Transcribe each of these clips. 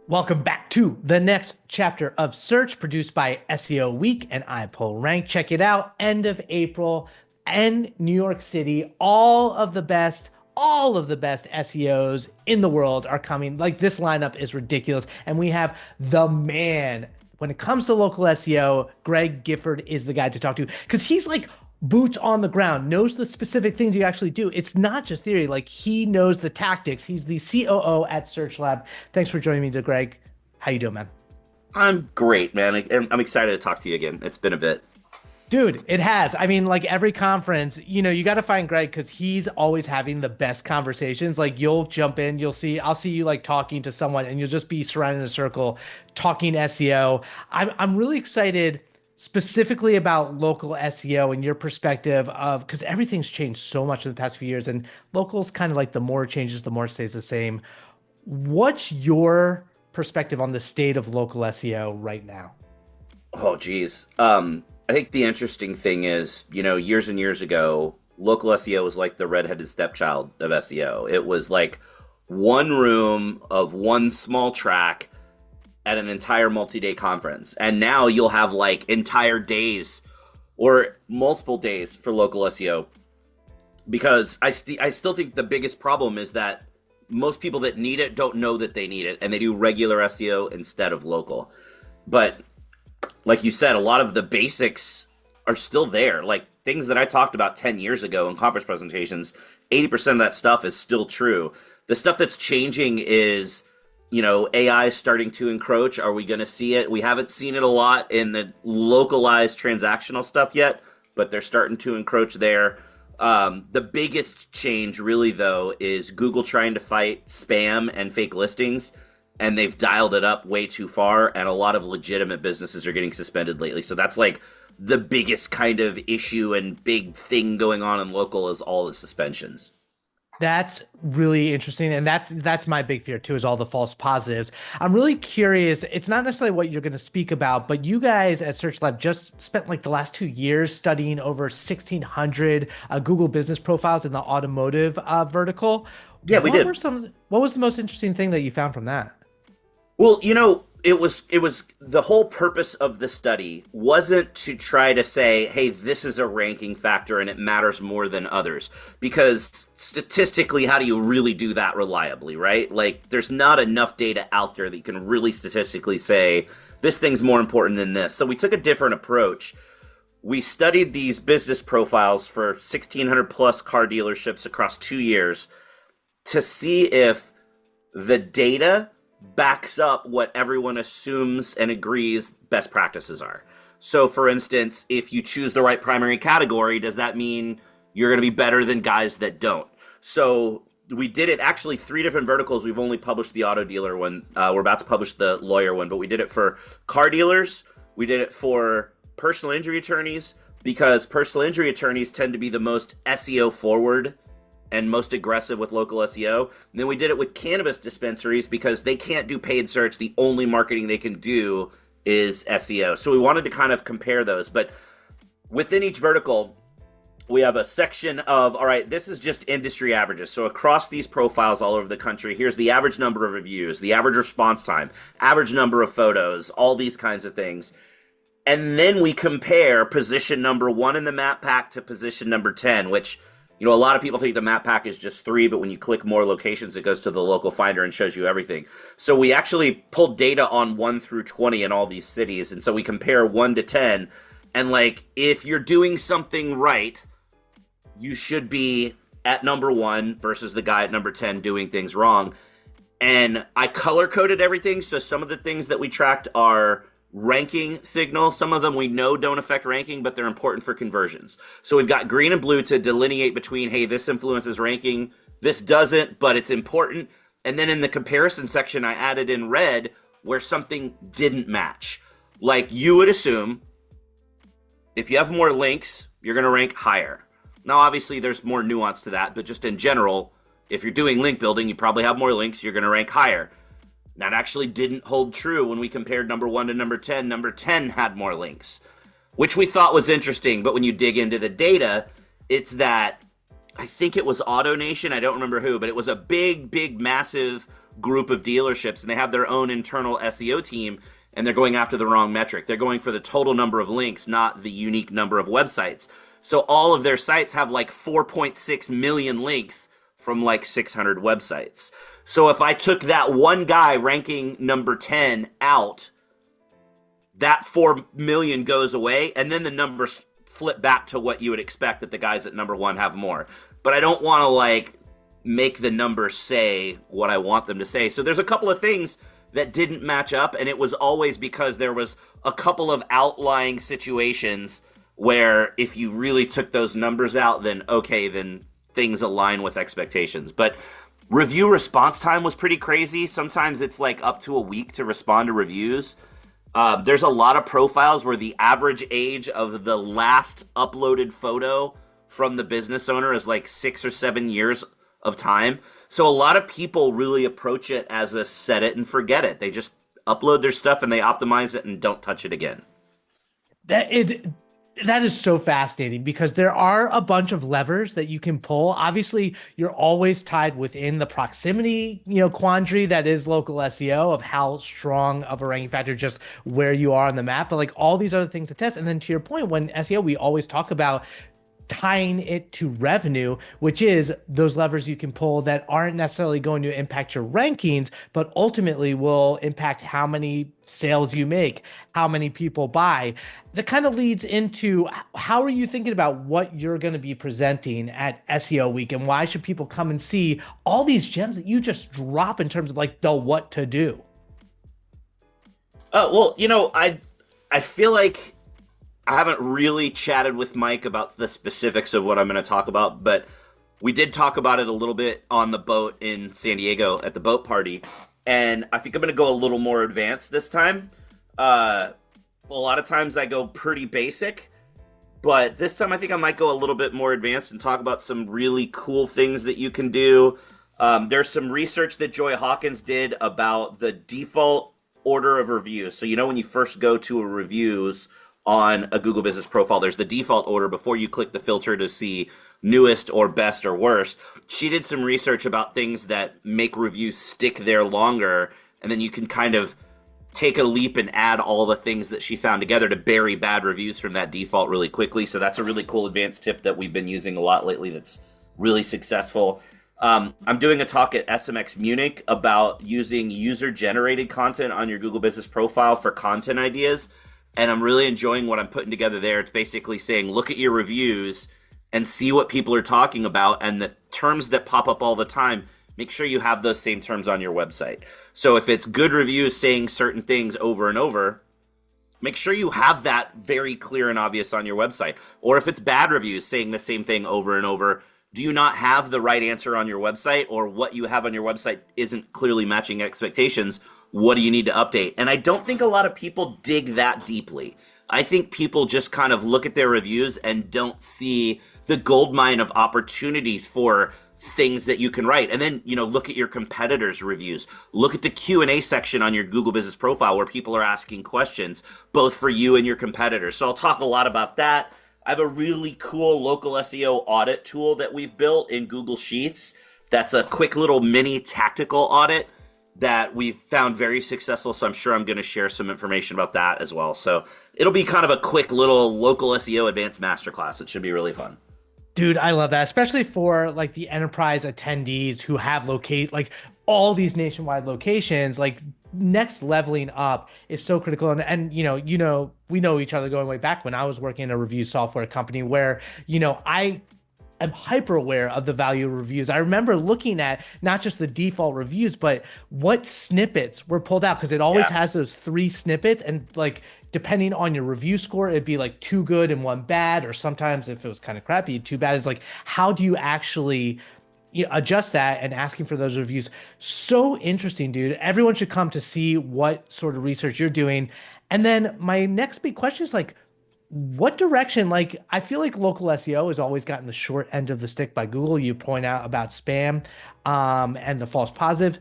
Welcome back to the next chapter of Search produced by SEO Week and iPullRank. Check it out. End of April and New York City. All of the best SEOs in the world are coming. Like this lineup is ridiculous. And we have the man. When it comes to local SEO, Greg Gifford is the guy to talk to because he's like boots on the ground, knows the specific things you actually do. It's not just theory, like he knows the tactics. He's the COO at Search Lab. Thanks for joining me, Greg. How you doing, man? I'm great, man. I'm excited to talk to you again. It's been a bit. Dude, it has. I mean, like every conference, you got to find Greg because he's always having the best conversations. Like you'll jump in, I'll see you like talking to someone and you'll just be surrounded in a circle talking SEO. I'm really excited specifically about local SEO and your perspective of, because everything's changed so much in the past few years and local's kind of like the more it changes, the more it stays the same. What's your perspective on the state of local SEO right now? Oh, geez. I think the interesting thing is, years and years ago, local SEO was like the redheaded stepchild of SEO. It was like one room of one small track at an entire multi-day conference. And now you'll have like entire days or multiple days for local SEO. Because I still think the biggest problem is that most people that need it don't know that they need it, and they do regular SEO instead of local. But like you said, a lot of the basics are still there. Like things that I talked about 10 years ago in conference presentations, 80% of that stuff is still true. The stuff that's changing is, AI starting to encroach. Are we going to see it? We haven't seen it a lot in the localized transactional stuff yet, but they're starting to encroach there. The biggest change really though is Google trying to fight spam and fake listings, and they've dialed it up way too far, and a lot of legitimate businesses are getting suspended lately. So that's like the biggest kind of issue and big thing going on in local is all the suspensions. That's really interesting. And that's my big fear too, is all the false positives. I'm really curious. It's not necessarily what you're going to speak about, but you guys at Search Lab just spent like the last 2 years studying over 1,600 Google business profiles in the automotive vertical. Yeah, we did. What was the most interesting thing that you found from that? Well, it was the whole purpose of the study wasn't to try to say, hey, this is a ranking factor and it matters more than others. Because statistically, how do you really do that reliably, right? Like, there's not enough data out there that you can really statistically say, this thing's more important than this. So we took a different approach. We studied these business profiles for 1,600 plus car dealerships across 2 years to see if the data backs up what everyone assumes and agrees best practices are. So for instance, if you choose the right primary category, does that mean you're going to be better than guys that don't? So we did it actually 3 different verticals. We've only published the auto dealer one. We're about to publish the lawyer one, but we did it for car dealers. We did it for personal injury attorneys because personal injury attorneys tend to be the most SEO forward and most aggressive with local SEO. And then we did it with cannabis dispensaries because they can't do paid search. The only marketing they can do is SEO. So we wanted to kind of compare those. But within each vertical, we have a section of, all right, this is just industry averages. So across these profiles all over the country, here's the average number of reviews, the average response time, average number of photos, all these kinds of things. And then we compare position number 1 in the map pack to position number 10, which a lot of people think the map pack is just 3, but when you click more locations, it goes to the local finder and shows you everything. So we actually pulled data on 1 through 20 in all these cities. And so we compare 1 to 10. And like, if you're doing something right, you should be at number 1 versus the guy at number 10 doing things wrong. And I color coded everything. So some of the things that we tracked are ranking signal. Some of them we know don't affect ranking, but they're important for conversions. So we've got green and blue to delineate between, hey, this influences ranking, this doesn't, but it's important. And then in the comparison section, I added in red where something didn't match. Like you would assume, if you have more links, you're going to rank higher. Now, obviously, there's more nuance to that, but just in general, if you're doing link building, you probably have more links, you're going to rank higher. That actually didn't hold true when we compared number 1 to number 10. Number 10 had more links, which we thought was interesting. But when you dig into the data, it's that I think it was AutoNation. I don't remember who, but it was a big, massive group of dealerships and they have their own internal SEO team and they're going after the wrong metric. They're going for the total number of links, not the unique number of websites. So all of their sites have like 4.6 million links from like 600 websites. So if I took that one guy ranking number 10 out, that 4 million goes away, and then the numbers flip back to what you would expect that the guys at number 1 have more. But I don't want to like make the numbers say what I want them to say. So there's a couple of things that didn't match up, and it was always because there was a couple of outlying situations where if you really took those numbers out, then okay, then things align with expectations. But review response time was pretty crazy. Sometimes it's like up to a week to respond to reviews. There's a lot of profiles where the average age of the last uploaded photo from the business owner is like 6 or 7 years of time. So a lot of people really approach it as a set it and forget it. They just upload their stuff and they optimize it and don't touch it again. That is so fascinating because there are a bunch of levers that you can pull. Obviously, you're always tied within the proximity, quandary that is local SEO of how strong of a ranking factor, just where you are on the map, but like all these other things to test. And then to your point, when SEO, we always talk about tying it to revenue, which is those levers you can pull that aren't necessarily going to impact your rankings, but ultimately will impact how many sales you make, how many people buy. That kind of leads into how are you thinking about what you're going to be presenting at SEO Week, and why should people come and see all these gems that you just drop in terms of like the what to do? Well, I feel like I haven't really chatted with Mike about the specifics of what I'm going to talk about, but we did talk about it a little bit on the boat in San Diego at the boat party, and I think I'm going to go a little more advanced this time. A lot of times I go pretty basic, but this time I think I might go a little bit more advanced and talk about some really cool things that you can do. There's some research that Joy Hawkins did about the default order of reviews. So when you first go to a reviews on a Google Business Profile, there's the default order before you click the filter to see newest or best or worst. She did some research about things that make reviews stick there longer, and then you can kind of take a leap and add all the things that she found together to bury bad reviews from that default really quickly. So that's a really cool advanced tip that we've been using a lot lately that's really successful. I'm doing a talk at SMX Munich about using user-generated content on your Google Business Profile for content ideas. And I'm really enjoying what I'm putting together there. It's basically saying, look at your reviews and see what people are talking about. And the terms that pop up all the time, make sure you have those same terms on your website. So if it's good reviews saying certain things over and over, make sure you have that very clear and obvious on your website. Or if it's bad reviews saying the same thing over and over, do you not have the right answer on your website, or what you have on your website isn't clearly matching expectations? What do you need to update? And I don't think a lot of people dig that deeply. I think people just kind of look at their reviews and don't see the goldmine of opportunities for things that you can write. And then, look at your competitors' reviews. Look at the Q&A section on your Google Business Profile where people are asking questions, both for you and your competitors. So I'll talk a lot about that. I have a really cool local SEO audit tool that we've built in Google Sheets. That's a quick little mini tactical audit that we've found very successful. So I'm sure I'm going to share some information about that as well. So it'll be kind of a quick little local SEO advanced masterclass. It should be really fun. Dude, I love that, especially for like the enterprise attendees who have like all these nationwide locations. Like next leveling up is so critical. And we know each other going way back when I was working in a review software company where, I'm hyper aware of the value of reviews. I remember looking at not just the default reviews, but what snippets were pulled out, because it always has those 3 snippets, and like depending on your review score, it'd be like 2 good and 1 bad, or sometimes if it was kind of crappy, 2 bad. It's like, how do you actually adjust that, and asking for those reviews? So interesting, dude. Everyone should come to see what sort of research you're doing. And then my next big question is like, what direction? Like, I feel like local SEO has always gotten the short end of the stick by Google. You point out about spam and the false positives.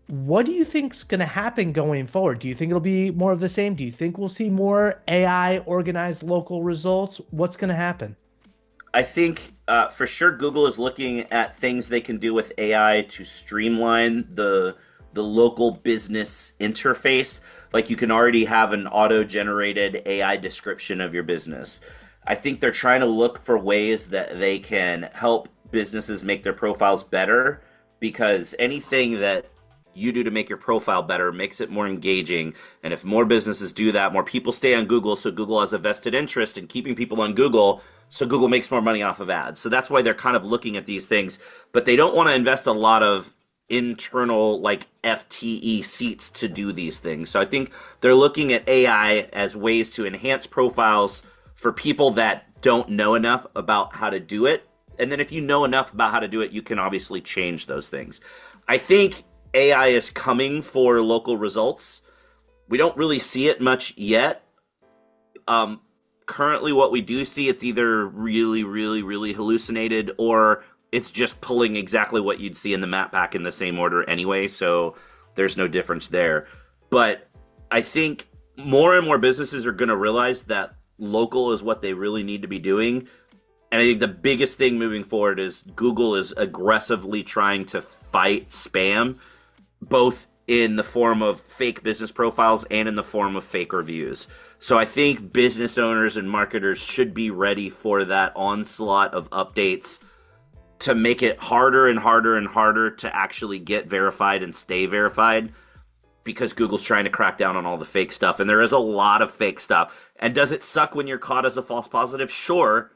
What do you think is going to happen going forward? Do you think it'll be more of the same? Do you think we'll see more AI organized local results? What's going to happen? I think for sure Google is looking at things they can do with AI to streamline the the local business interface. Like you can already have an auto-generated AI description of your business. I think they're trying to look for ways that they can help businesses make their profiles better, because anything that you do to make your profile better makes it more engaging. And if more businesses do that, more people stay on Google. So Google has a vested interest in keeping people on Google. So Google makes more money off of ads. So that's why they're kind of looking at these things. But they don't want to invest a lot of internal like FTE seats to do these things. So I think they're looking at AI as ways to enhance profiles for people that don't know enough about how to do it. And then if you know enough about how to do it, you can obviously change those things. I think AI is coming for local results. We don't really see it much yet. Currently, what we do see, it's either really, really, really hallucinated, or it's just pulling exactly what you'd see in the map pack in the same order anyway, so there's no difference there. But I think more and more businesses are going to realize that local is what they really need to be doing. And I think the biggest thing moving forward is Google is aggressively trying to fight spam, both in the form of fake business profiles and in the form of fake reviews. So I think business owners and marketers should be ready for that onslaught of updates to make it harder and harder and harder to actually get verified and stay verified, because Google's trying to crack down on all the fake stuff. And there is a lot of fake stuff. And does it suck when you're caught as a false positive? Sure.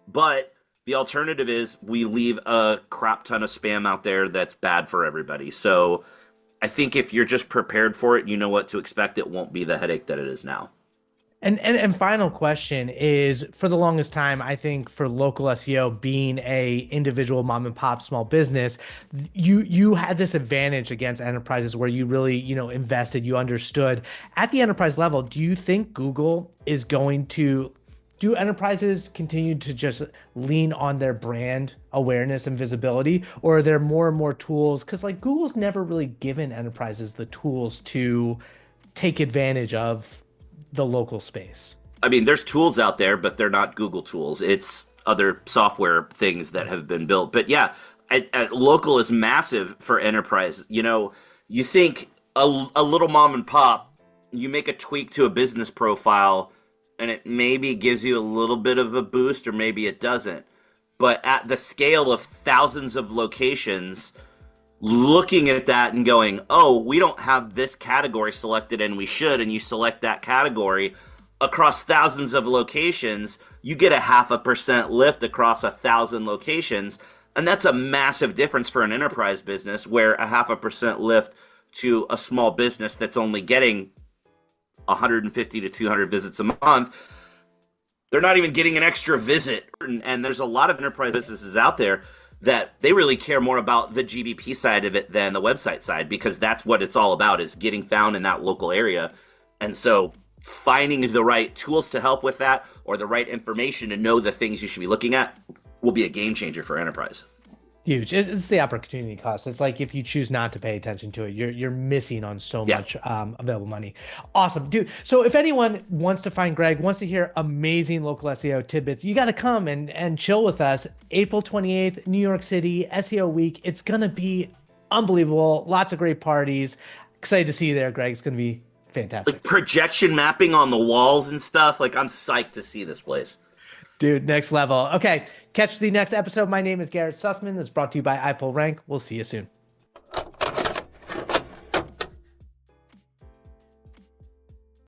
But the alternative is we leave a crap ton of spam out there that's bad for everybody. So I think if you're just prepared for it, you know what to expect. It won't be the headache that it is now. And final question is, for the longest time, I think for local SEO being a individual mom and pop small business, you had this advantage against enterprises where you really, invested, you understood. At the enterprise level, do you think Google is going to do enterprises continue to just lean on their brand awareness and visibility, or are there more and more tools? Because like Google's never really given enterprises the tools to take advantage of the local space. I mean, there's tools out there, but they're not Google tools. It's other software things that have been built. But yeah, local is massive for enterprise. You think a little mom and pop, you make a tweak to a business profile, and it maybe gives you a little bit of a boost, or maybe it doesn't. But at the scale of thousands of locations, looking at that and going, oh, we don't have this category selected and we should, and you select that category across thousands of locations, you get a 0.5% lift across 1,000 locations. And that's a massive difference for an enterprise business, where a 0.5% lift to a small business that's only getting 150 to 200 visits a month, they're not even getting an extra visit. And there's a lot of enterprise businesses out there that they really care more about the GBP side of it than the website side, because that's what it's all about, is getting found in that local area. And so finding the right tools to help with that, or the right information to know the things you should be looking at, will be a game changer for enterprise. Huge. It's the opportunity cost. It's like if you choose not to pay attention to it, you're missing on so much available money. Awesome, dude. So if anyone wants to find Greg, wants to hear amazing local SEO tidbits, you got to come and chill with us. April 28th, New York City, SEO week. It's going to be unbelievable. Lots of great parties. Excited to see you there, Greg. It's going to be fantastic. Like projection mapping on the walls and stuff. Like, I'm psyched to see this place. Dude, next level. Okay, catch the next episode. My name is Garrett Sussman. This is brought to you by iPullRank. We'll see you soon.